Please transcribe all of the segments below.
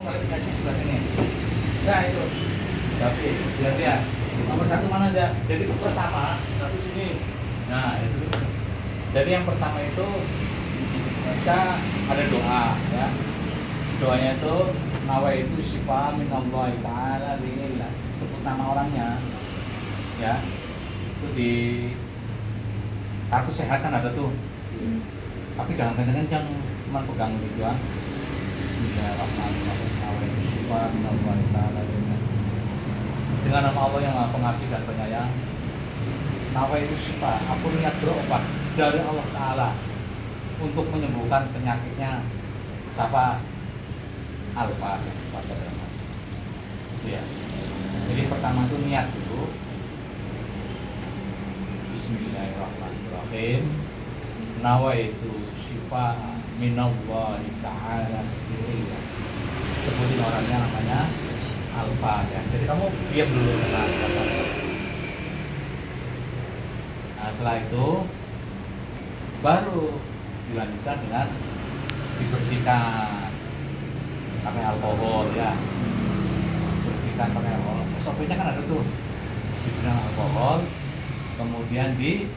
Klarifikasi sebelah sini. Nah itu. Tapi lihat ya. Nomor satu mana aja? Jadi pertama. Satu sini. Nah itu. Jadi yang pertama itu baca ada doa ya. Doanya itu nawaitu syifa minallahi ta'ala binillah. Sebut nama orangnya. Ya. Itu di kartu sehat kan ada tuh. Tapi jangan kencang-kencang, cuma pegang gitu ya. Bismillahirrahmanirrahim. Nawaitu syifa minallahi ta'ala binillah. Dengan nama Allah yang Maha Pengasih dan Penyayang. Nawaitu syifa, aku niat berobat dari Allah Ta'ala untuk menyembuhkan penyakitnya. Siapa? Al-Fatihah. Baca dalam hati. Itu ya. Jadi pertama itu niat dulu. Bismillahirrahmanirrahim. Nawaitu syifa minallahi ta'ala binillah. Sebutin orangnya namanya Al-Fatihah. Jadi kamu diam dulu. Nah setelah itu baru dilanjutkan dengan dibersihkan pakai alkohol ya. Bersihkan pakai alkohol. SOP-nya kan ada tuh. Diberikan alkohol, kemudian di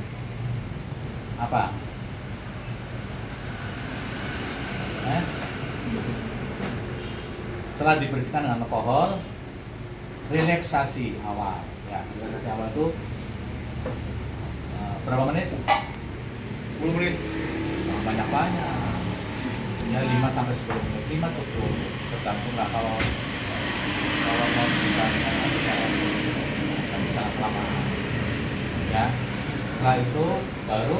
apa? Setelah dibersihkan dengan alkohol, relaksasi awal. Ya, relaksasi awal itu berapa menit? 10 menit. Nah, banyak-banyak. Ya 5 sampai 10 menit. 5 cukup. Tergantung lah kalau mau bisa sangat lama. Ya. Setelah itu baru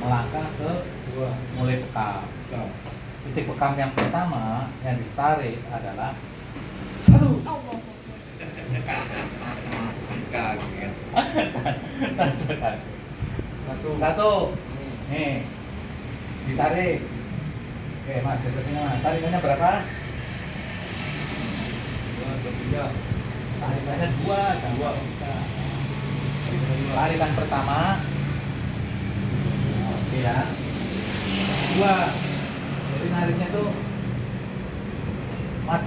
melangkah ke mulai bekam. Titik bekam yang pertama yang ditarik adalah satu. Kaget. Satu. Nih. Ditarik. Oke, Mas, geser sini Mas. Tarikannya berapa? 2, 3. Tarikannya 2. Tarikan pertama. Oke ya. 2. Jadi nariknya tuh Mas,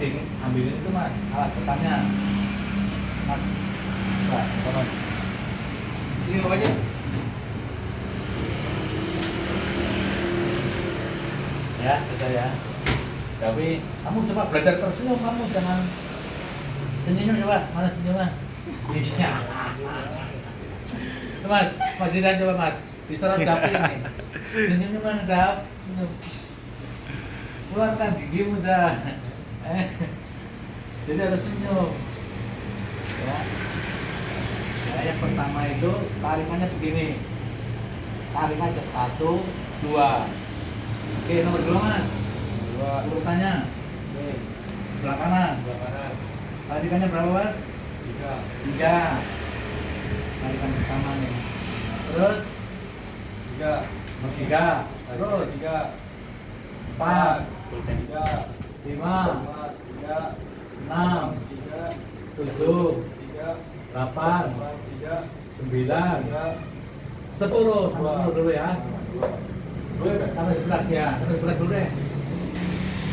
ambilin itu Mas, alat bekamnya. Mas. Nah, tolong. Ini apa aja? Ya, betul ya. Tapi kamu coba belajar tersenyum, kamu jangan senyum coba. Mana senyumnya? Iya. Mas, Mas Jidan coba Mas. Disorot dapur ini. Senyumnya mana Dap? Senyum. Keluarkan gigimu Zah. Jadi harus senyum. Ya. Ya, yang pertama itu tarikannya begini. Tarik aja 1, 2. Oke, nomor 2 Mas. 2. Urutannya Oke. sebelah kanan. Sebelah kanan. Tarikannya berapa Mas? 3. 3. Tarikan pertama nih. Terus 3. 3. Terus 3. 4, 3. 5, 3. 6, 3. 7, 3. 8, 3. 9, 10. Sampai 10 dulu ya. Sampai 11 ya. Sampai 11 dulu deh.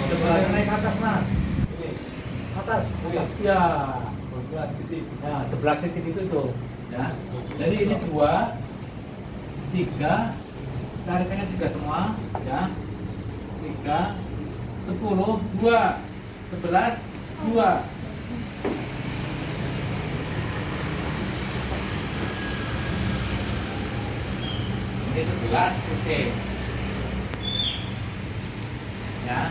11 naik ke atas Mas. Ini. Atas. Ya. 12 titik. Ya, 11 titik itu tuh. Ya. Jadi ini 2, 3, tarikannya 3 semua, ya. 3, 10, 2, 11, 2. Ini 11 titik. Ya.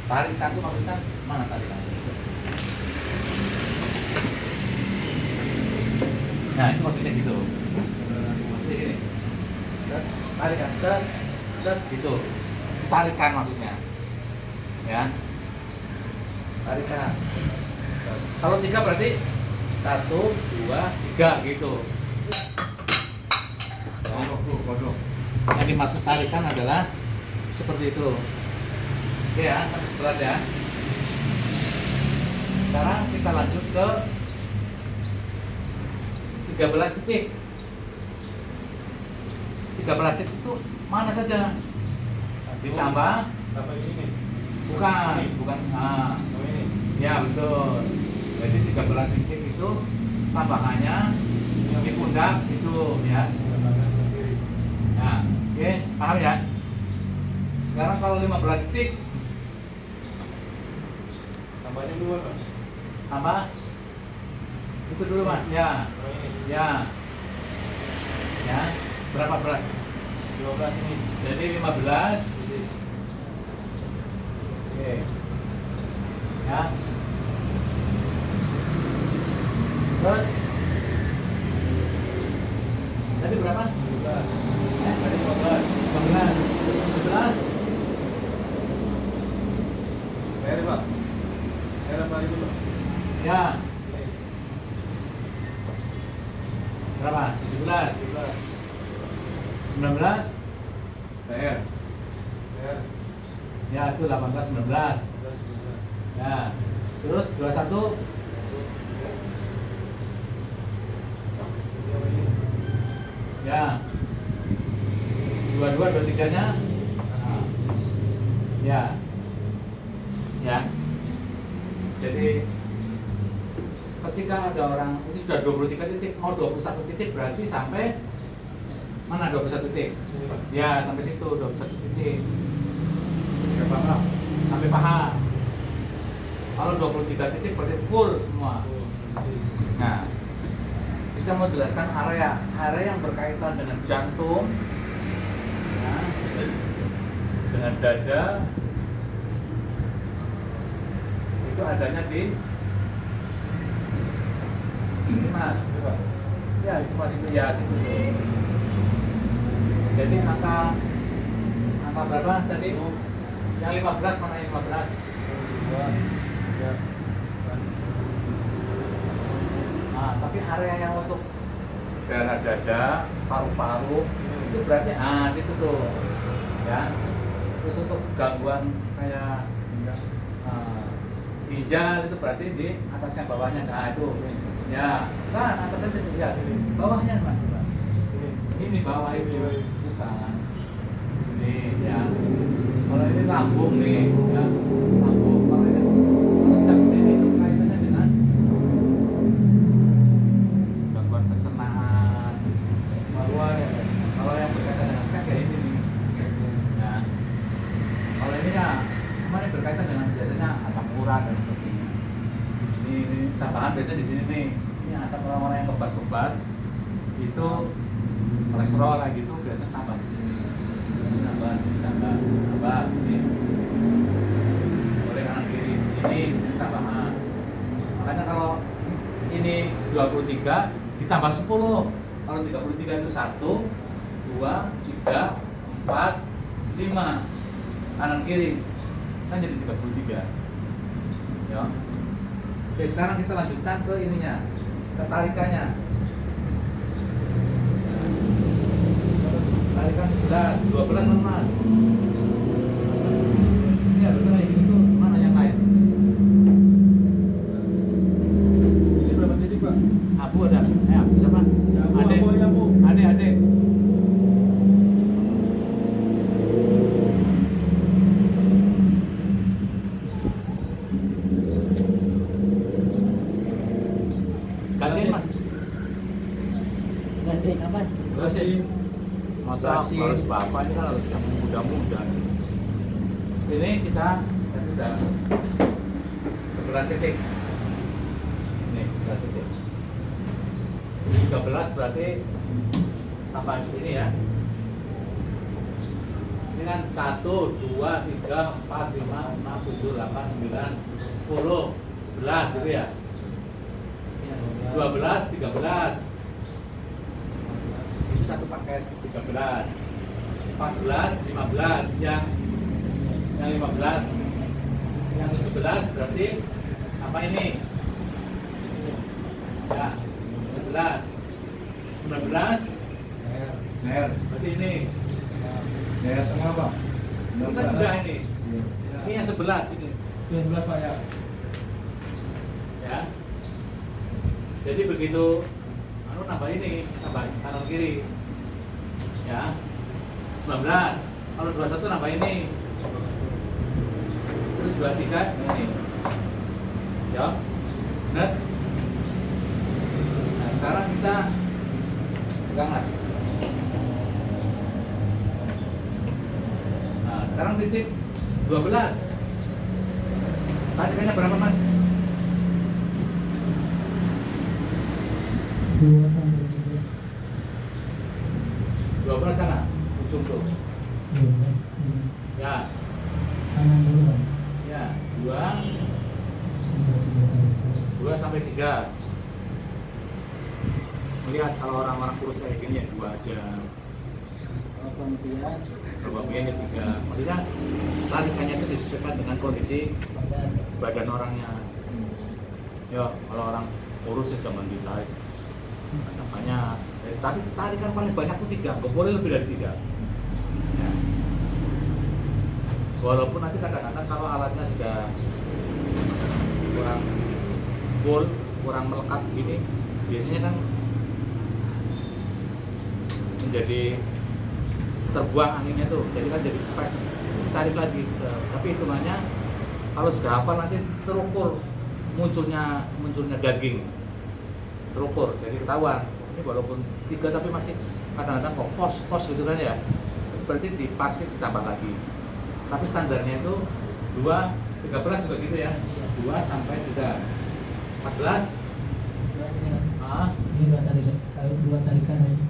Tarikan tuh maksudnya mana tarikan? Nah itu maksudnya gitu. Maksudnya gini. Tarikan, set, gitu. Tarikan maksudnya. Ya. Tarikan. Kalau 3 berarti 1, 2, 3 gitu. Kodok. Yang dimaksud tarikan adalah seperti itu. Oke ya, sampai 11 ya. Sekarang kita lanjut ke 13 titik. 13 titik itu mana saja. Ditambah, Tambah ini. bukan, Ini. bukan. Nah, Oh ini. ya betul. Jadi 13 titik itu tambahannya di pundak situ ya. Kanan kiri. Nah, oke, paham ya? Sekarang kalau 15 titik Tambahnya dua Pak. tambah itu dulu mas, ya, Oh ini. ya, ya, berapa belas? 12 ini. Jadi 15, Ini. oke, ya. Terus tadi berapa? 12. Tadi 15, 17, Bayar Pak. Bayar apa itu Pak? ya, Ini. berapa? 17, 12. 19, Bayar. Bayar. ya itu 18, 19, 12. ya. Terus 21, ya. 22, 23-nya, nah, ya, ya. Jadi ketika ada orang itu sudah 23 titik, mau 21 titik berarti sampai mana 21 titik? Ya, sampai situ 21 titik. Ya paham. Sampai paha. Kalau 23 titik berarti full semua. Nah, kita mau jelaskan area yang berkaitan dengan jantung, ya, dengan dada, itu adanya di ini mas, coba. Ya, semua situ ya situ. Jadi angka berapa tadi? Yang 15 mana yang 15? Nah, tapi area yang untuk daerah dada, paru-paru itu berarti situ tuh, ya. Terus untuk gangguan kayak ginjal itu berarti di atasnya bawahnya. Nah itu, ya, kan atasnya itu ya, bawahnya mas. Ini bawah itu, bukan. Ini ya. Kalau ini lambung nih, ya, lambung. Kalau ini letak sini itu kaitannya dengan gangguan pencernaan. Kalau yang berkaitan dengan seks ya ini nih. Ya. Kalau ini ya semuanya berkaitan dengan biasanya asam urat dan sebagainya. Ini tambahan biasanya di sini nih. Ini asam orang-orang yang kebas-kebas itu kolesterol kayak gitu biasanya tambah sini. Ini tambah ini. Oleh kanan kiri ini di sini tambahan. Makanya kalau ini 23 ditambah 10. Kalau 33 itu 1, 2, 3, 4, 5 kanan kiri kan jadi 33 ya. Oke, sekarang kita lanjutkan ke ininya, ketarikannya. Tarikan 11, 12 kan mas. Ini harusnya kayak gini tuh, mana yang lain? Ini berapa titik Pak? Abu ada, abu siapa? Adek. Abu. Adek. Gantian mas. Gantiin apa? Kasih. Masa Kasih. harus bapak ini kan harus yang muda-muda. Ini kita sudah 11 titik. Ini 11 titik. 13 berarti tambah ini ya. Ini kan 1, 2, 3, 4, 5, 6, 7, 8, 9, 10, 11 gitu ya. 12, 13. Itu satu paket 13. 14, 15 yang 15. Yang 17 berarti apa ini? Ya, 11. 19 Bayar. berarti ini. Bayar tengah Pak. Itu kan sudah ini. Ini yang 11 ini. 11 Pak ya. Ya. Jadi begitu nambah ini, tambah kanan kiri. Ya. 19. Kalau 21 nambah ini. Terus 23 ini. Ya. Benar? Nah, sekarang kita pegang Mas. Nah, sekarang titik 12. Tarikannya berapa Mas? 2 sampai 3. 12 sana, ujung tuh. 12. Ya, Kanan dulu Bang. ya, 2 sampai 3. Melihat kalau orang-orang kurus kayak gini ya 2 aja. Kemudian Kemudian 3. Maksudnya tarikannya itu disesuaikan dengan kondisi badan orangnya. Ya, kalau orang kurus ya jangan ditarik. Makanya tarikan paling banyak itu 3, nggak boleh lebih dari 3. Ya. Walaupun nanti kadang-kadang kalau alatnya sudah kurang full, kurang melekat begini, biasanya kan menjadi terbuang anginnya tuh, jadi kan jadi pas tarik lagi. Tapi hitungannya kalau sudah hafal nanti terukur munculnya daging, terukur, jadi ketahuan. Ini walaupun 3 tapi masih kadang-kadang kok pos gitu kan ya, berarti di pas ditambah lagi. Tapi standarnya itu 2, 13 juga gitu ya, 2 sampai 3, 14. Ah, ini 2 tarikan. Kalau 2 tarikan aja.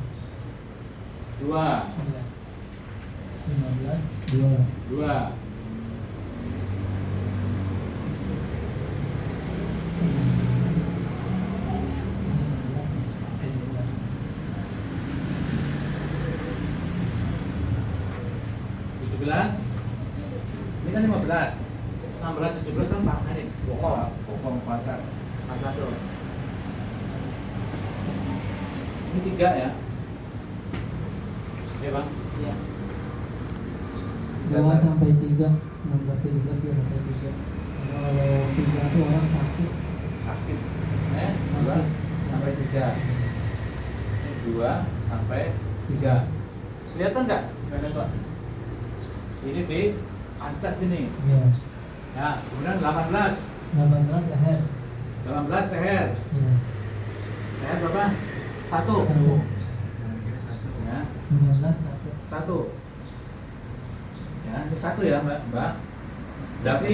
2, 15, 2. 2, 17. Ini kan 15, 16, 17 kan Pak ini Pokok pasar. angka tuh. Ini 3 ya. Oke Bang. Iya. 2 sampai 3, 16, 17, 2 sampai 3. Kalau 3 itu orang sakit. Sakit. 2 sampai 3. Ini 2 sampai 3. Kelihatan nggak? Ada Pak. Ini di angkat sini. Iya. Ya, kemudian 18. 18 leher. 18 leher. Iya. Leher berapa? 1. 1. Ya, 19, 1. 1. Ya, ini 1 ya, Mbak. Tapi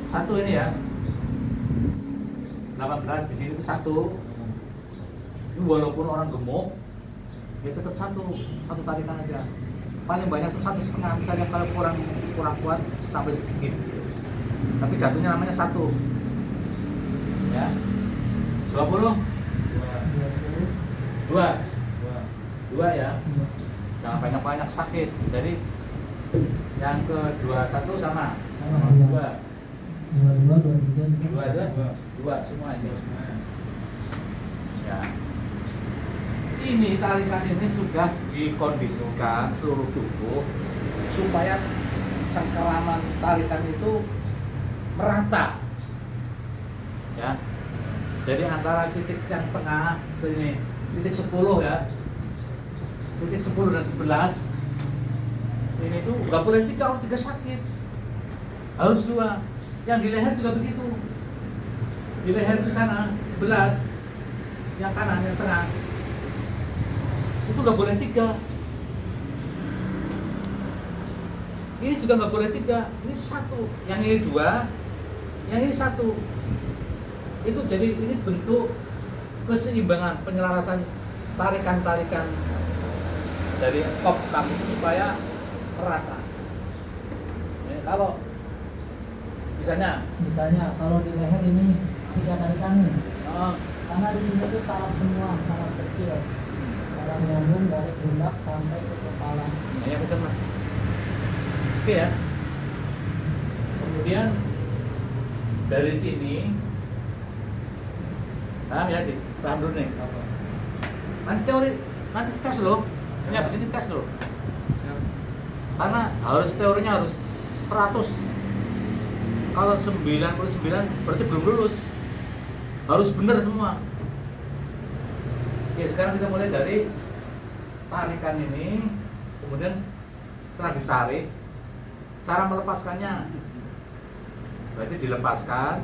1 ini ya. 18 di sini itu 1. Ini walaupun orang gemuk, ya tetap 1 tarikan aja. Paling banyak tuh 1,5. Misalnya kalau kurang kuat tambah sedikit. Tapi jatuhnya namanya 1. Ya. 20. 20. 2. 2 ya. Iya. Jangan banyak-banyak sakit. Jadi yang ke 21 sama. Sama, 2. 22, 23, 2 aja. 2 semua ini. Ya. Ini tarikan ini sudah dikondisikan seluruh tubuh supaya cengkeraman tarikan itu merata. Ya. Jadi antara titik yang tengah sini, titik 10 ya. Titik 10 dan 11. Ini tuh nggak boleh 3, harus 3 sakit. Harus 2. Yang di leher juga begitu. Di leher di sana 11. Yang kanan, yang tengah. Itu nggak boleh 3. Ini juga nggak boleh 3. Ini 1. Yang ini 2. Yang ini 1. Itu jadi ini bentuk keseimbangan, penyelarasan tarikan-tarikan dari kop kamu itu supaya merata. Ya, kalau misalnya kalau di leher ini 3 tarikan nih. oh, Karena di sini tuh saraf semua, saraf kecil. Saraf nyambung dari pundak sampai ke kepala. ya betul Mas. Oke ya. Kemudian dari sini paham ya, Cik? Paham dulu nih. Nanti teori, nanti tes loh. Ini habis ini tes loh. Karena harus teorinya harus 100. Kalau 99 berarti belum lulus. Harus benar semua. Oke, sekarang kita mulai dari tarikan ini, kemudian setelah ditarik, cara melepaskannya berarti dilepaskan,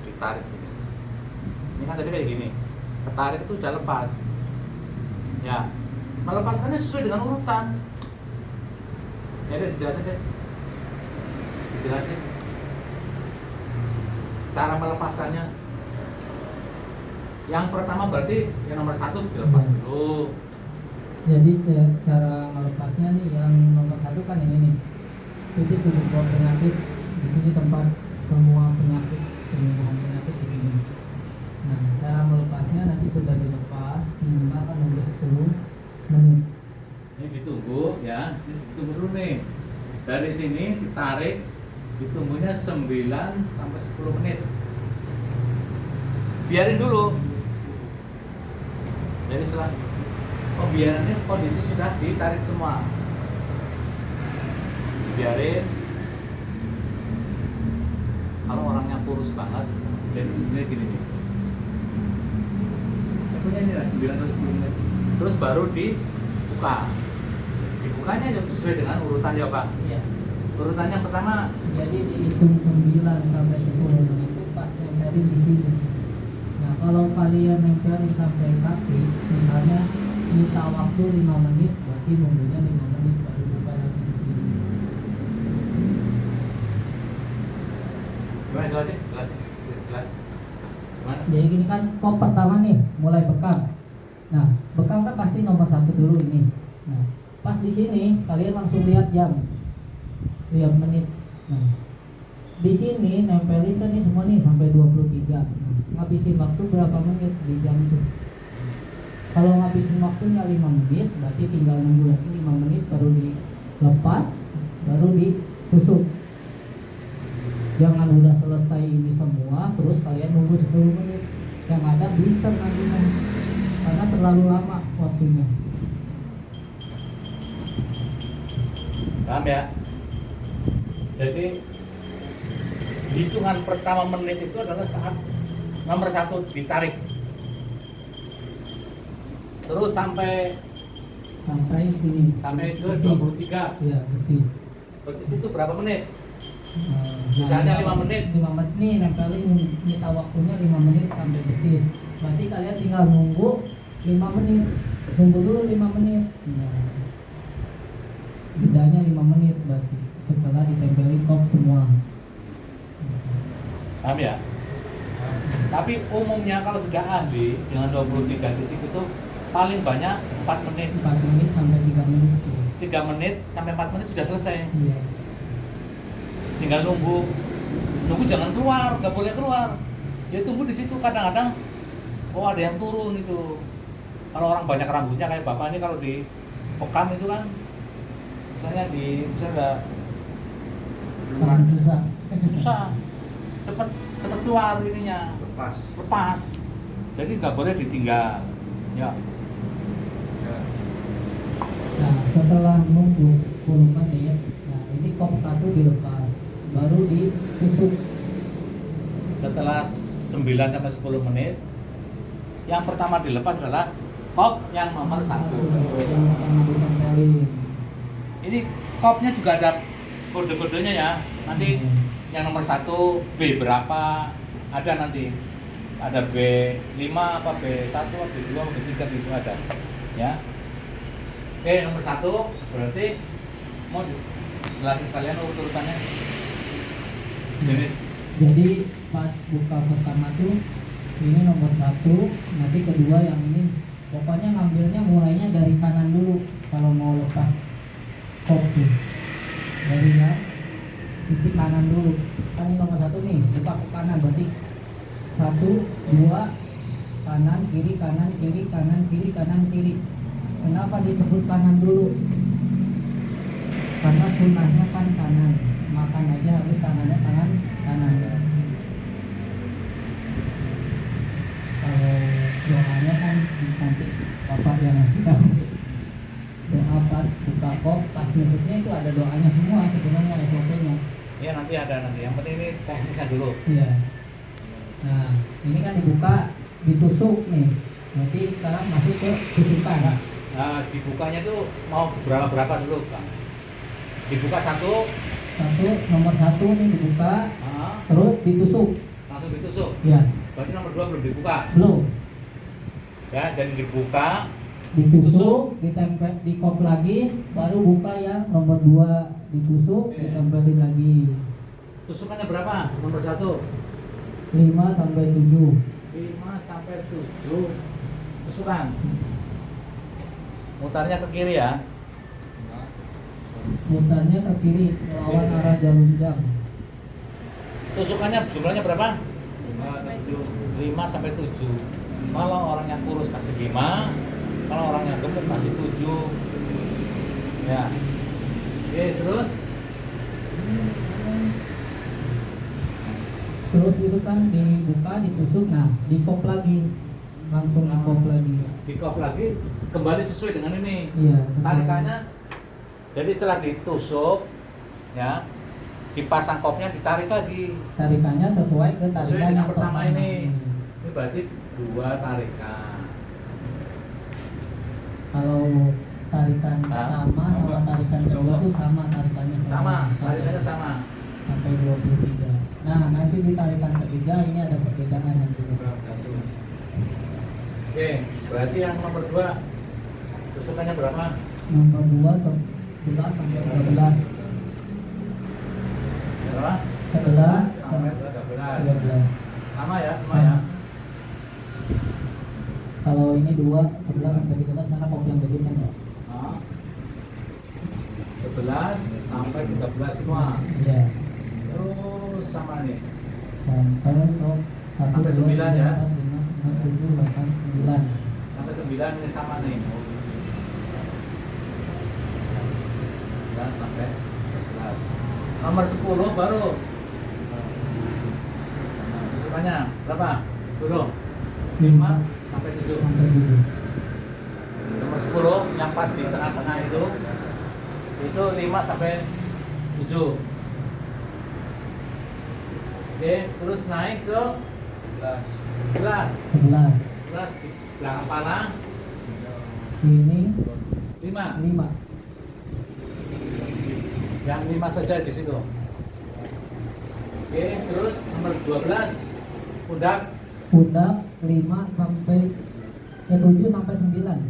ditarik gini. Ini kan tadi kayak gini, ketarik itu udah lepas ya, melepaskannya sesuai dengan urutan ya. Deh dijelasin deh, dijelasin cara melepaskannya. Yang pertama berarti yang nomor 1 dilepas dulu. Jadi cara melepasnya nih yang nomor 1 kan ini nih, titik tubuh penyakit di sini, tempat semua penyakit, penyembuhan penyakit di sini. Nah, cara melepasnya nanti sudah dilepas, minimal kan nunggu 10 menit. Ini ditunggu ya, ini ditunggu dulu nih. Dari sini ditarik, ditunggunya 9 sampai 10 menit. Biarin dulu. Jadi setelah pembiarannya kondisi sudah ditarik semua. Biarin. Kalau orangnya kurus banget, jadi sebenarnya gini nih. Punya ini lah 9 atau 10 menit. Terus baru dibuka. Dibukanya sesuai dengan urutan ya Pak. Iya. Urutan yang pertama. Jadi dihitung 9 sampai 10 menit itu pas nempelin di sini. Nah, kalau kalian nempelin sampai kaki, misalnya minta waktu 5 menit, berarti nunggunya 5 menit baru buka lagi di sini. Gimana jelasin? Jelas. Gimana? Jadi gini kan, kop pertama nih mulai bekam. Nah, bekam kan pasti nomor 1 dulu ini. Nah, pas di sini kalian langsung lihat jam, lihat menit. Nah, di sini nempelin kan nih semua nih sampai 23. Nah, ngabisin waktu berapa menit di jam itu? Kalau ngabisin waktunya 5 menit, berarti tinggal nunggu lagi 5 menit baru dilepas, baru ditusuk. Jangan udah selesai ini semua terus kalian nunggu 10 menit, yang ada blister nantinya karena terlalu lama waktunya. Paham ya? Jadi hitungan pertama menit itu adalah saat nomor 1 ditarik. Terus sampai Sini ke 23. ya betis. Betis itu berapa menit? Misalnya Misalnya 5 menit. 5 menit nih nempelin, minta waktunya 5 menit sampai betis. Berarti kalian tinggal nunggu 5 menit. Tunggu dulu 5 menit. Nah, bedanya 5 menit berarti setelah ditempelin kop semua. Paham ya? Tapi umumnya kalau sudah ahli dengan 23 titik itu paling banyak 4 menit. 4 menit sampai 3 menit. 3 menit sampai 4 menit sudah selesai. Iya. Tinggal nunggu jangan keluar, nggak boleh keluar. Ya tunggu di situ, kadang-kadang oh ada yang turun itu. Kalau orang banyak rambutnya kayak bapak ini, kalau di pekam itu kan misalnya susah cepet keluar ininya, lepas. Jadi nggak boleh ditinggal ya. Nah, setelah nunggu 10 menit, nah ini kop 1 dilepas, baru ditusuk. Setelah 9 sampai 10 menit, yang pertama dilepas adalah kop yang nomor 1. Yang pertama ditempelin. Ini kopnya juga ada kode-kodenya ya. Nanti yang nomor 1 B berapa ada nanti. Ada B5 apa B1 apa B2 apa B3 itu ada. Ya. Oke, nomor 1 berarti mau jelasin sekalian urutannya. Jenis. Jadi pas buka pertama tuh ini nomor 1, nanti kedua yang ini. Pokoknya ngambilnya mulainya dari kanan dulu kalau mau lepas kop tuh. Dari yang sisi kanan dulu. Kan ini nomor 1 nih, buka ke kanan berarti 1, 2, kanan, kiri, kanan, kiri, kanan, kiri, kanan, kiri. Kenapa disebut kanan dulu? Karena sunnahnya kan kanan, makan aja harus tangannya kanan. Kalau doanya kan nanti bapak yang ngasih tahu. Doa pas buka kop, pas nusuknya itu ada doanya semua sebenarnya SOP-nya. Ya nanti ada nanti. Yang penting ini teknisnya dulu. Iya. Nah, ini kan dibuka, ditusuk nih. Berarti sekarang masuk ke tusukan. Nah, dibukanya tuh mau berapa dulu, Bang? Dibuka satu, nomor 1 nih dibuka, terus ditusuk. langsung ditusuk. Ya, Berarti nomor 2 belum dibuka. belum. Ya, jadi dibuka, Ditusuk, ditempel, dikop lagi, baru buka yang nomor 2 ditusuk, Oke. ditempelin lagi. tusukannya berapa? Nomor 1. 5 sampai 7. 5 sampai 7 tusukan. Mutarnya ke kiri ya. Mutarnya ke kiri melawan arah jarum jam. Tusukannya jumlahnya berapa? 5 sampai 7. 5 sampai 7. Kalau orangnya kurus kasih 5, kalau orangnya gemuk kasih 7. Ya. Oke, terus Terus itu kan dibuka, ditusuk, nah dikop lagi, langsung dikop lagi. dikop lagi kembali sesuai dengan ini. Iya. Tarikannya jadi setelah ditusuk ya, dipasang kopnya ditarik lagi. Tarikannya sesuai ke Sesuai tarikan dengan yang pertama ini. Ini berarti 2 tarikan. Kalau tarikan pertama sama tarikan kedua itu sama tarikannya Tarikannya sama. sampai 23. Nah, nanti di tarikan ketiga ini ada perbedaan nanti. Oke, berarti yang nomor 2 tusukannya berapa? Nomor 2 11 sampai 12. Berapa? 11 Sampai sampai 13. 13. Sama ya, semua ya. Kalau ini 11 sampai 13 karena kopi yang begitu ya. Nah, 11 sampai 13 semua. Iya. Terus sama nih. Sampai kok Sampai 9 ya. 5, 6, 7, 8, 9. Sampai 9 ini sama nih. 11 sampai 11. Nomor 10 baru. Tusukannya berapa? 10. 5 sampai 7. Sampai 7. Nomor 10 yang pas di tengah-tengah itu 5 sampai 7. Oke, terus naik ke 11. 11. 11 di belakang kepala Ini 5. 5. Yang 5 saja di situ. Oke, terus nomor 12 pundak Pundak 5 sampai 7 sampai 9.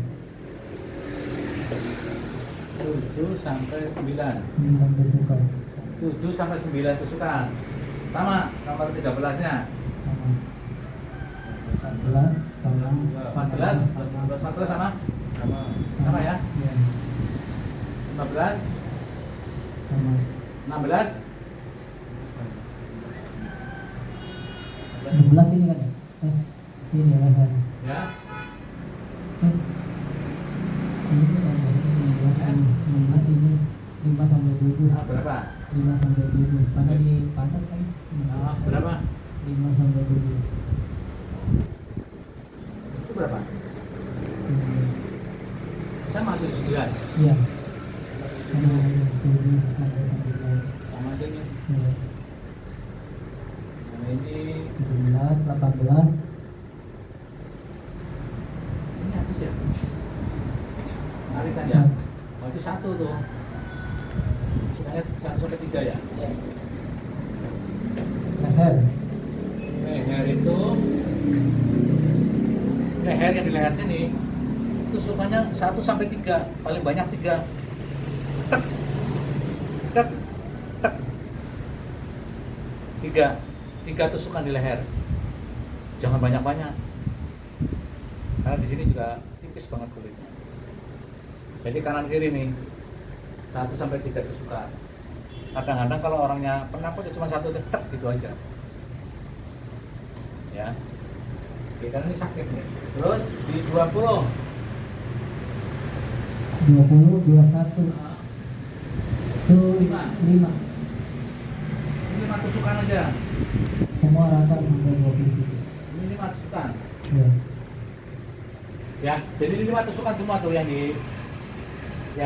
7 sampai 9. 9 tusukan. 7 sampai 9 tusukan. Sama nomor 13-nya. Sama. 14 sama 14 sama sama ya. Iya. 15 Sama. 16 16 ini kan ya? Ini leher. ya. Ini kan 16 ini 5 sampai 7. Nah, berapa? 5 sampai 7. Karena di pantat kan Nah, berapa? 5 sampai 7. Itu berapa? Sama 79. Iya. Sama 7 sampai 9. Sama aja nih. Iya. Nah, ini 17, 18. ini apa sih ya? Tarikan ya. Oh, itu 1 tuh. Sukanya 1 sampai 3 ya. Leher. Leher itu leher yang di leher sini itu sukanya 1 sampai 3, paling banyak 3. Tek. Tek. Tek. 3 tusukan di leher. Jangan banyak-banyak. Karena di sini juga tipis banget kulitnya. Jadi kanan kiri nih 1 sampai 3 tusukan. Kadang-kadang kalau orangnya penakut ya cuma 1 tek gitu aja. Ya. Oke, karena ini sakit nih. Terus di 20. 20, 21. Nah, Itu 5. 5. Ini 5 tusukan aja. Semua rata sampai 20. Ini 5 tusukan. Iya. Ya, jadi ini 5 tusukan semua tuh yang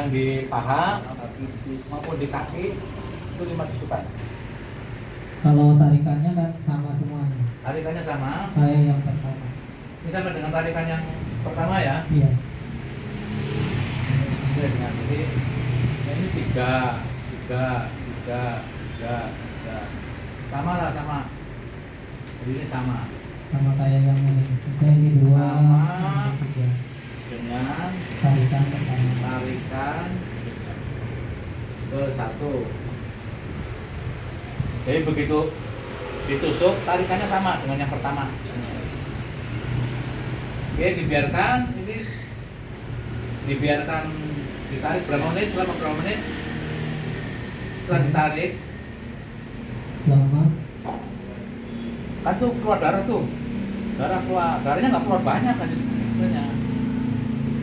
di paha maupun di kaki itu 5 tusukan. Kalau tarikannya kan sama semuanya. Tarikannya sama. Kayak yang pertama. Ini sama dengan tarikan yang pertama ya. Iya. dengan ini. Nah, ini tiga, sama lah sama. Jadi ini sama sama kayak yang ini. Oke, ini dua, Sama. ini tiga. dengan Tarikan pertama. tarikan ke satu. Jadi begitu ditusuk, tarikannya sama dengan yang pertama. Oke, dibiarkan ini ditarik berapa menit, selama berapa menit setelah ditarik Selama kan tuh keluar darah tuh, darahnya nggak keluar banyak, hanya sedikit sebenarnya.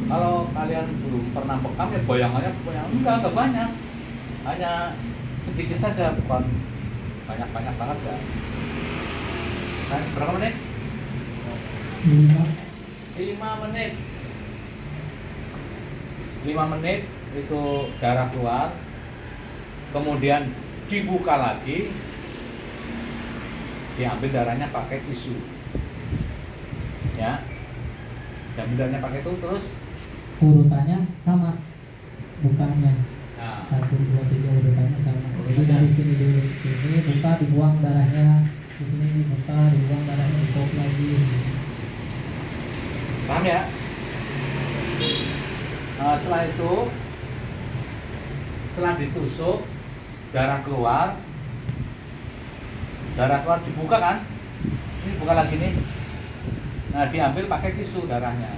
Kalau kalian belum pernah bekam ya bayangannya enggak banyak, hanya sedikit saja, bukan banyak banget ya. Kan berapa menit? 5 menit. 5 menit itu darah keluar, kemudian dibuka lagi, diambil darahnya pakai tisu, ya, diambil darahnya pakai itu terus. urutannya sama, bukannya Nah, 1, 2, 3 urutannya sama. Jadi dari sini dulu, sini buka, dibuang darahnya, di sini dibuka, dibuang darahnya, dikop lagi. paham ya? Nah, setelah itu, setelah ditusuk, darah keluar dibuka kan? Ini buka lagi nih. Nah, diambil pakai tisu darahnya.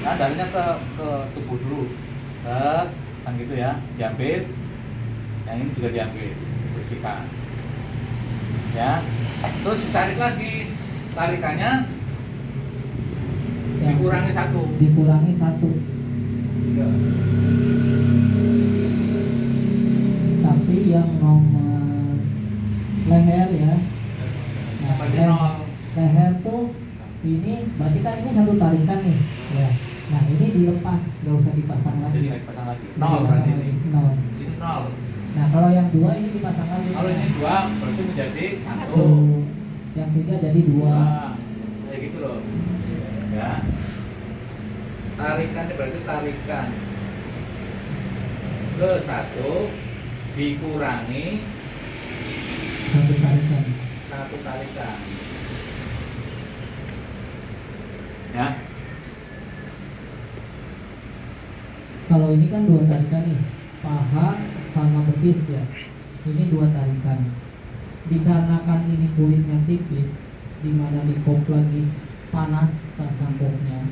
Nah, darahnya ke tubuh dulu. Set, kan gitu ya, diambil. Yang ini juga diambil, bersihkan. Ya. Terus ditarik lagi. Tarikannya dikurangi 1. Dikurangi 1. Ya. Tapi yang nomor leher ya. Nah, Berarti 0. leher tuh ini berarti kan ini 1 tarikan nih. Ya. Nah, ini dilepas, nggak usah dipasang lagi. Jadi nggak dipasang lagi. 0 Dipasang berarti lagi, ini. 0. Di sini 0. Nah, kalau yang 2 ini dipasang lagi. Kalau ini 2 berarti menjadi 1. 1. Yang 3 jadi 2. Kayak gitu loh. Ya. Tarikan berarti tarikan ke 1 dikurangi 1 tarikan. 1 tarikan. Ya. Kalau ini kan 2 tarikan nih, paha sama betis ya. Ini 2 tarikan. Dikarenakan ini kulitnya tipis, dimana di kop lagi panas pasang kopnya,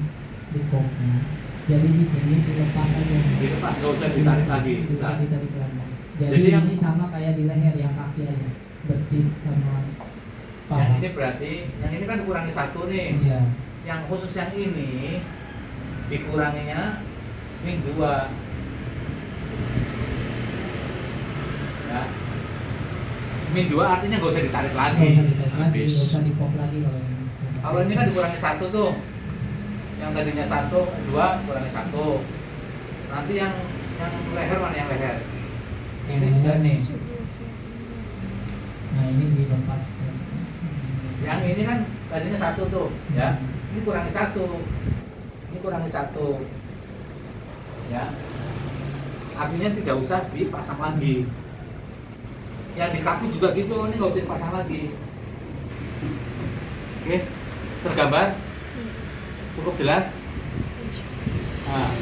di kopnya. Jadi di sini dilepas aja. Dilepas, nggak usah ditarik lagi. Tidak ditarik lagi. Jadi Jadi yang- ini sama kayak di leher yang kaki aja, betis sama Yang paha. ini berarti, yang ini kan dikurangi 1 nih. Iya. Yang khusus yang ini dikuranginya min 2. Ya. Min 2 artinya nggak usah ditarik lagi. Nggak usah ditarik lagi, Habis. nggak usah dikop lagi kalau ini. Kalau ini kan dikurangi 1 tuh. Yang tadinya 1, 2 kurangi 1. Nanti yang leher mana yang leher? Ini Yang juga nih. Nah, ini dilepas. Yang ini kan tadinya 1 tuh, ya. Ini kurangi 1. Ini kurangi 1. Ya. Artinya tidak usah dipasang lagi. Yang di kaki juga gitu, ini nggak usah dipasang lagi. Oke, tergambar? Cukup jelas? Nah,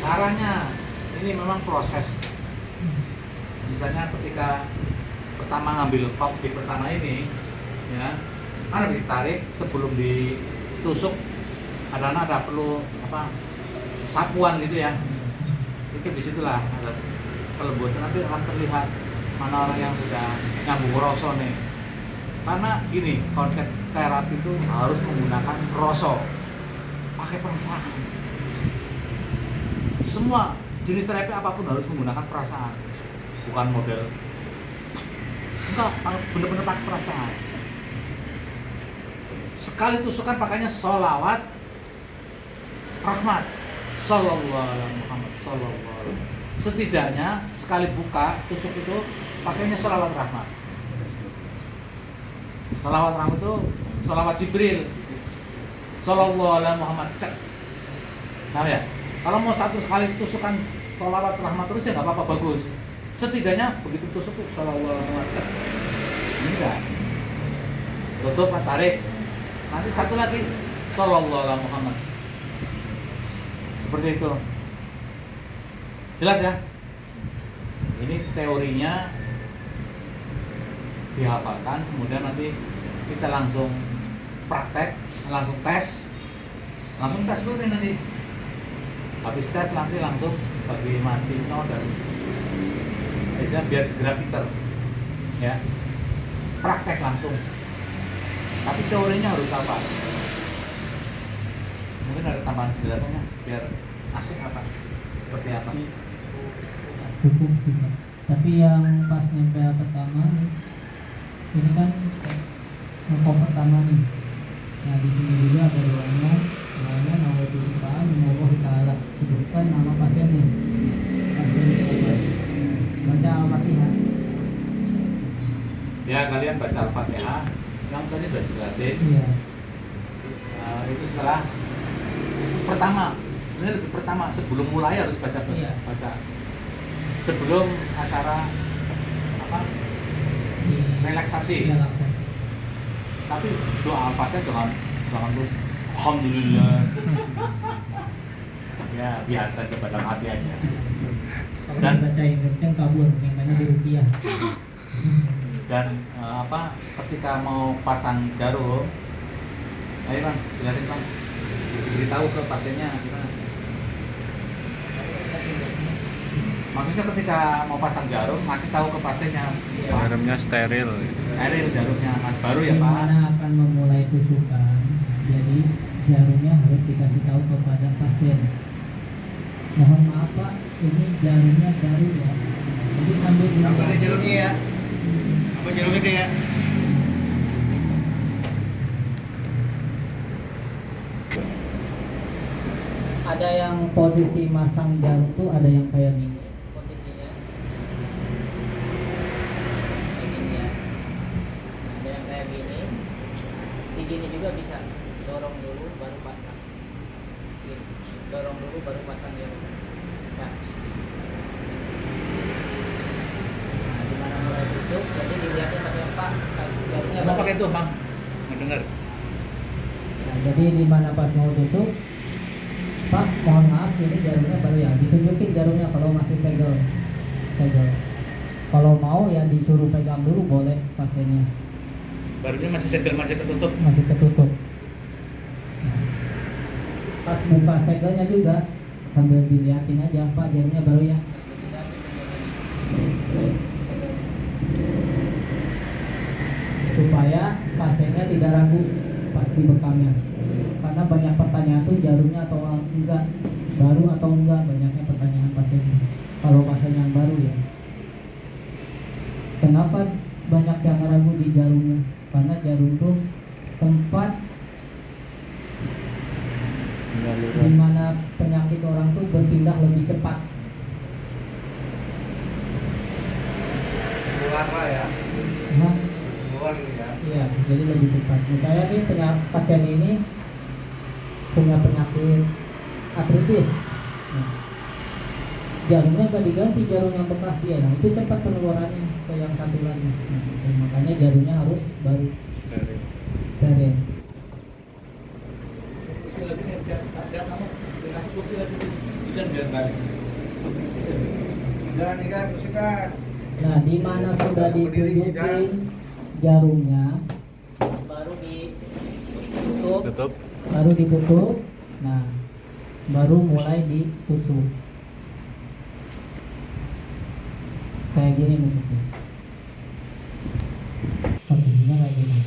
caranya ini memang proses. Misalnya ketika pertama ngambil pop di pertama ini, ya, kan habis ditarik sebelum ditusuk, ada perlu apa sapuan gitu ya. Itu disitulah ada kelembutan, nanti akan terlihat mana orang yang sudah nyambung rasa nih. Karena gini, konsep terapi itu harus menggunakan rasa, pakai perasaan. Semua jenis terapi apapun harus menggunakan perasaan, bukan model enggak, bener-bener pakai perasaan. Sekali tusukan pakainya sholawat rahmat sallallahu alaihi Muhammad sallallahu alaihi. Setidaknya sekali buka tusuk itu pakainya sholawat rahmat. Sholawat rahmat itu sholawat Jibril sallallahu alaihi Muhammad. Tahu ya? Kalau mau satu kali tusukan sholawat rahmat terus ya nggak apa-apa, bagus. Setidaknya begitu tusuk sholawat rahmat. Enggak. Tutup, tarik. Nanti satu lagi sallallahu alaihi Muhammad. Seperti itu. Jelas ya? Ini teorinya dihafalkan, kemudian nanti kita langsung praktek, langsung tes dulu nih nanti. Habis tes nanti langsung bagi Mas Sino dan Aisyah biar segera pinter, ya. Praktek langsung. Tapi teorinya harus apa? Mungkin ada tambahan penjelasannya biar asik apa? Seperti apa? Cukup sih Pak. Tapi yang pas nempel pertama ini kan ngekop pertama nih. Nah di sini juga ada doanya nama Tuhan, Allah Taala. Sebutkan nama pasien nih. Pasien diobat. Baca Al-Fatihah. Ya kalian baca Al-Fatihah. Yang tadi sudah dijelasin. Iya. Itu setelah pertama, sebenarnya lebih pertama sebelum mulai harus baca Iya. baca. Sebelum acara apa? Relaksasi. Relaksasi. Tapi doa Al-Fatihah jangan terus alhamdulillah. Ya biasa coba dalam hati aja. Kalau Dan- dibacain kenceng kabur, yang banyak di rupiah. Dan ketika mau pasang jarum, ayo Bang, jelasin Bang, diberitahu ke pasiennya gimana. Maksudnya ketika mau pasang jarum, ngasih tahu ke pasiennya, Pak, Jarumnya steril. steril jarumnya, Mas, baru ya Pak. Gimana akan memulai tusukan, jadi jarumnya harus dikasih tahu kepada pasien. Mohon maaf Pak, ini jarumnya baru ya. Jadi sambil Apa nih jarumnya ya? Apa jarumnya dia ya? ada yang posisi masang jarum tuh ada yang kayak gini posisinya. Kayak gini ya. Ada yang kayak gini. Di gini juga bisa. Dorong dulu baru pasang. Gini. Dorong dulu baru pasang jarum. Bisa. Nah, dimana mulai tusuk, jadi dilihatnya pakai apa? Jarumnya Mau baru. pakai itu Bang, mendengar. Nah, jadi di mana pas mau tusuk, Pak, mohon maaf ini jarumnya baru ya. Ditunjukin jarumnya kalau masih segel. Kalau mau ya disuruh pegang dulu boleh pasiennya. Barunya masih segel, masih ketutup. Masih ketutup. Nah, pas buka segelnya juga sambil dilihatin aja, Pak jarumnya baru ya. Supaya pasiennya tidak ragu pas di bekamnya. Karena banyak pertanyaan tuh jarumnya atau enggak, baru atau enggak, banyaknya pertanyaan pasien. Kalau pasien yang baru ya. Kenapa banyak yang ragu di jarumnya? Karena jarum tuh tempat di mana penyakit orang tuh berpindah lebih cepat. Keluar lah ya. Nah, Keluar ini ya. iya, jadi lebih cepat. Misalnya nih pasien ini punya penyakit artritis. Nah, jarumnya gak diganti, jarum yang bekas dia. Nah, itu cepat penularannya ke yang satu lagi. Nah, dan makanya jarumnya harus baru Steril. steril. Kursi lagi nih, biar kamu dikasih kursi lagi. Dan biar balik. Dan ini kan musikan. Nah, di mana sudah ditunjukin jarumnya, baru ditutup, Tutup. baru ditutup. Nah, baru mulai ditusuk. Kayak gini nutupnya. Posisinya kayak gini.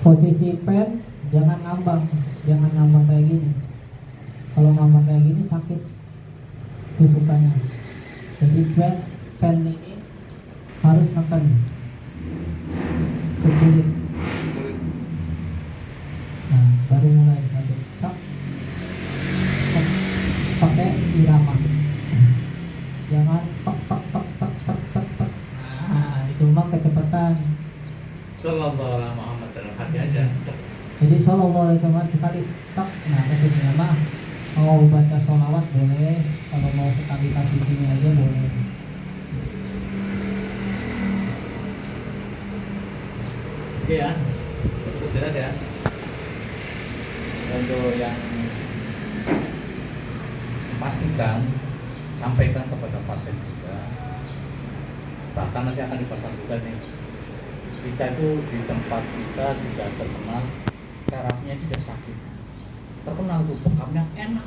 Posisi pen jangan ngambang kayak gini. Kalau ngambang kayak gini sakit tusukannya. Jadi pen ini harus neken ke kulit. Nah, baru mulai satu tak tak, pakai irama. Jangan tek tek tek tek tek tek tek. Nah, itu mah kecepatan. Sallallahu alaihi Muhammad dalam hati aja. Sallallahu Alaihi Wasallam sekali tak. Nah maksudnya mah mau baca sholawat boleh, kalau mau sekali di sini aja boleh. Oke ya, cukup jelas ya. Untuk yang pastikan sampaikan kepada pasien juga, bahkan nanti akan dipasang juga nih, kita itu di tempat kita sudah terkenal terapinya tidak sakit, terkenal tuh bekamnya enak,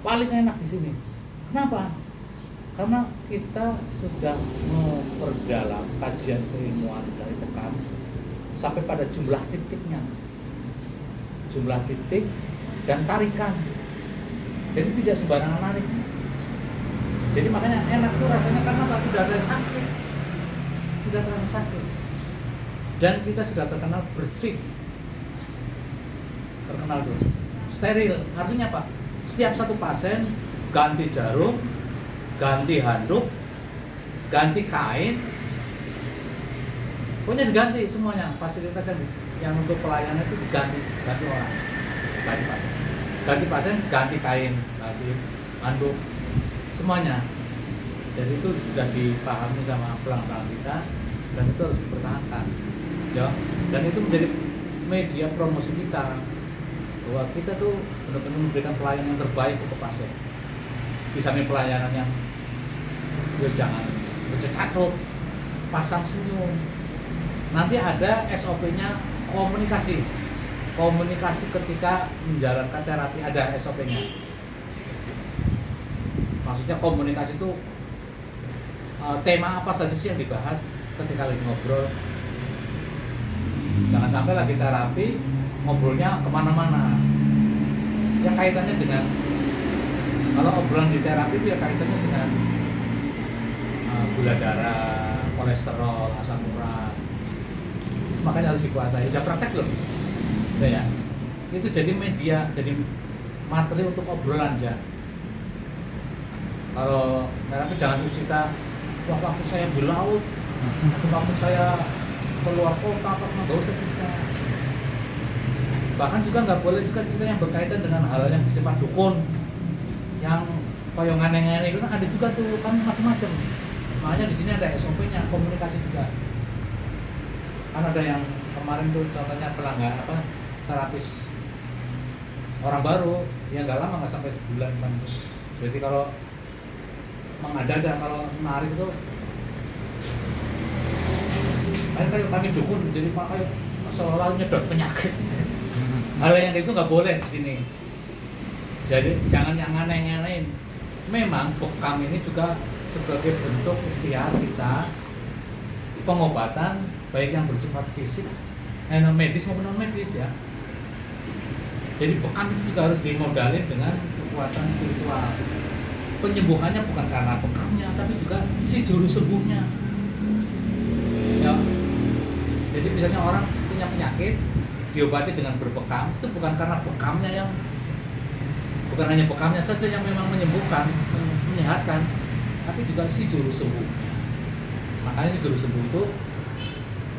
paling enak di sini. Kenapa? Karena kita sudah memperdalam kajian keilmuan dari bekam sampai pada jumlah titiknya, jumlah titik dan tarikan. Jadi tidak sembarangan narik. Jadi makanya enak tuh rasanya karena tidak ada sakit, tidak terasa sakit. Dan kita sudah terkenal bersih, terkenal tuh steril. Artinya apa? Setiap satu pasien ganti jarum, ganti handuk, ganti kain, pokoknya diganti semuanya. Fasilitas yang untuk pelayanan itu diganti orang, ganti pasien, ganti kain, ganti handuk, semuanya. Jadi itu sudah dipahami sama pelanggan kita dan itu harus dipertahankan, ya. Dan itu menjadi media promosi kita bahwa kita tuh benar-benar memberikan pelayanan yang terbaik untuk pasien. Di samping pelayanan yang jangan bercakap, pasang senyum. Nanti ada SOP-nya komunikasi ketika menjalankan terapi, ada SOP-nya. Maksudnya komunikasi itu tema apa saja sih yang dibahas ketika lagi ngobrol. Jangan sampai lagi terapi ngobrolnya kemana-mana. Ya kaitannya dengan, kalau obrolan di terapi itu ya kaitannya dengan gula darah, kolesterol, asam urat. Makanya harus dikuasai. Udah praktek loh. Ya, itu jadi media, jadi materi untuk obrolan ya. Kalau terapi jangan terus kita, waktu saya di laut, waktu saya keluar kota, nggak usah cerita. Bahkan juga nggak boleh juga cerita yang berkaitan dengan hal yang bersifat dukun, yang koyong aneh-aneh itu kan ada juga tuh, kan macam-macam. Makanya di sini ada SOP-nya, komunikasi juga. Kan ada yang kemarin tuh contohnya pelanggan terapis orang baru yang nggak lama, nggak sampai sebulan kan. Jadi kalau mengada-ada, kalau menarik itu kayak kami dukun, jadi pakai seolah nyedot penyakit. Hal yang itu nggak boleh di sini. Jadi jangan yang aneh-aneh. Memang bekam ini juga sebagai bentuk ikhtiar kita pengobatan baik yang bersifat fisik, medis maupun non medis ya. Jadi bekam itu juga harus dimodalin dengan kekuatan spiritual. Penyembuhannya bukan karena bekamnya, tapi juga si juru sembuhnya. Ya. Jadi misalnya orang punya penyakit, diobati dengan berbekam, itu bukan karena bekamnya yang, bukan hanya bekamnya saja yang memang menyembuhkan, menyehatkan, tapi juga si juru sembuh. Makanya si juru sembuh itu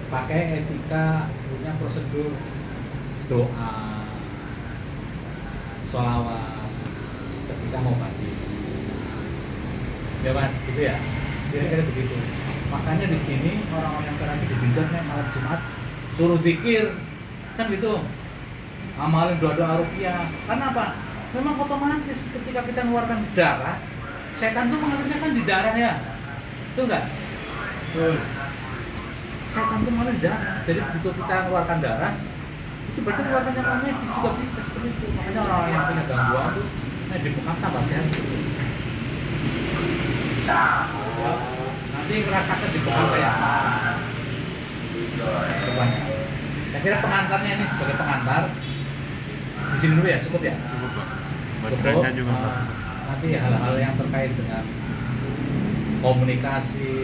pakai etika, punya prosedur doa, sholawat ketika mau mati. Ya mas, gitu ya. Kira-kira begitu. Makanya di sini orang-orang yang terapi di Binjai malam Jumat suruh zikir, kan gitu. Amalin doa-doa ruqyah. Karena apa? Memang otomatis ketika kita mengeluarkan darah, setan tuh mengalirnya kan di darah ya. Itu enggak? Betul. Setan tuh mengalir di darah. Jadi begitu kita mengeluarkan darah, itu berarti mengeluarkan yang medis juga bisa seperti itu. Makanya orang-orang yang punya gangguan tuh di bekam tambah sehat gitu. Ya, nanti merasakan di bekam kayak apa. Saya kira pengantarnya ini sebagai pengantar di sini dulu ya, cukup ya? Cukup Pak. Buat Cukup. mereka juga Pak. Nanti hal-hal yang terkait dengan komunikasi,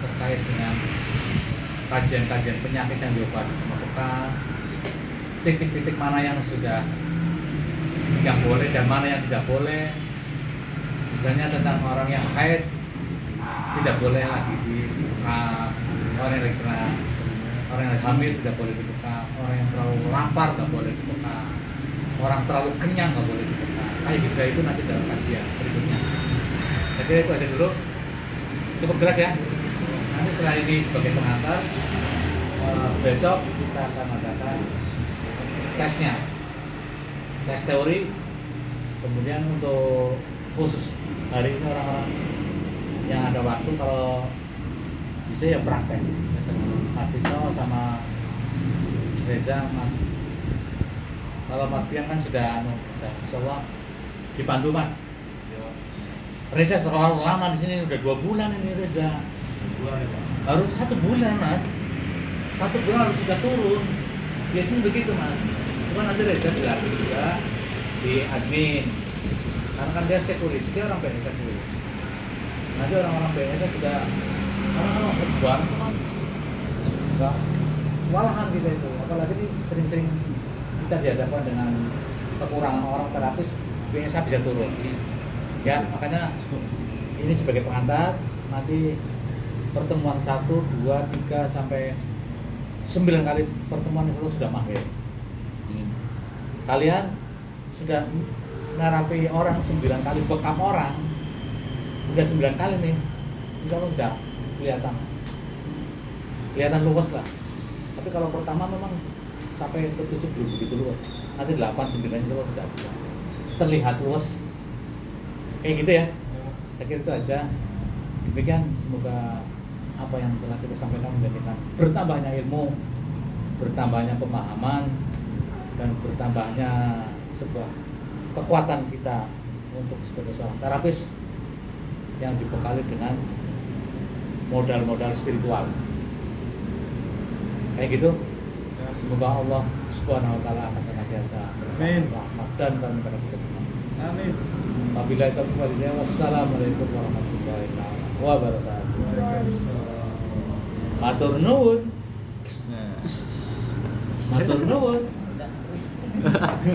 terkait dengan kajian-kajian penyakit yang diobati sama bekam, titik-titik mana yang sudah yang boleh dan mana yang tidak boleh. Misalnya tentang orang yang haid tidak boleh lagi di bekam, orang yang lagi hamil tidak boleh di bekam, orang yang terlalu lapar nggak boleh dibekam, orang terlalu kenyang nggak boleh dibekam. Kayak gitu itu nanti dalam kajian berikutnya. Jadi itu aja dulu, cukup jelas ya. Nanti setelah ini sebagai pengantar, besok kita akan adakan tesnya, tes teori. Kemudian untuk khusus hari ini orang-orang yang ada waktu kalau bisa ya praktek ya, Mas Ito sama Reza, Mas. Kalau Mas Pian kan sudah insya Allah dipandu Mas. Reza terlalu lama di sini, udah 2 bulan ini Reza. Bulan ya Pak. Harus 1 bulan Mas. 1 bulan harus sudah turun. Biasanya begitu Mas. Cuma nanti Reza dilatih juga di admin. Karena kan dia security, dia orang BNS dulu. Nanti orang-orang BNS juga orang-orang berbuat enggak walahan kita itu. Apalagi ini sering-sering kita dihadapkan dengan kekurangan orang terapis, BNS bisa turun. Ya, makanya ini sebagai pengantar, nanti pertemuan 1, 2, 3 sampai 9 kali pertemuan itu sudah mahir. Kalian sudah narapi orang 9 kali, bekam orang udah 9 kali nih, insya Allah sudah kelihatan luas lah. Tapi kalau pertama memang sampai ke 7 belum begitu luas, nanti 8, 9 insya Allah sudah terlihat luas kayak gitu ya. Saya kira itu aja. Demikian, semoga apa yang telah kita sampaikan menjadikan bertambahnya ilmu, bertambahnya pemahaman, dan bertambahnya sebuah kekuatan kita untuk sebagai seorang terapis yang dibekali dengan modal-modal spiritual. Kayak gitu. Semoga Allah Subhanahu wa taala akan senantiasa Amin. rahmat dan kami pada kita semua. Amin. Wabillahi taufiq wal hidayah. Wassalamualaikum warahmatullahi wabarakatuh. Matur nuwun. Matur nuwun.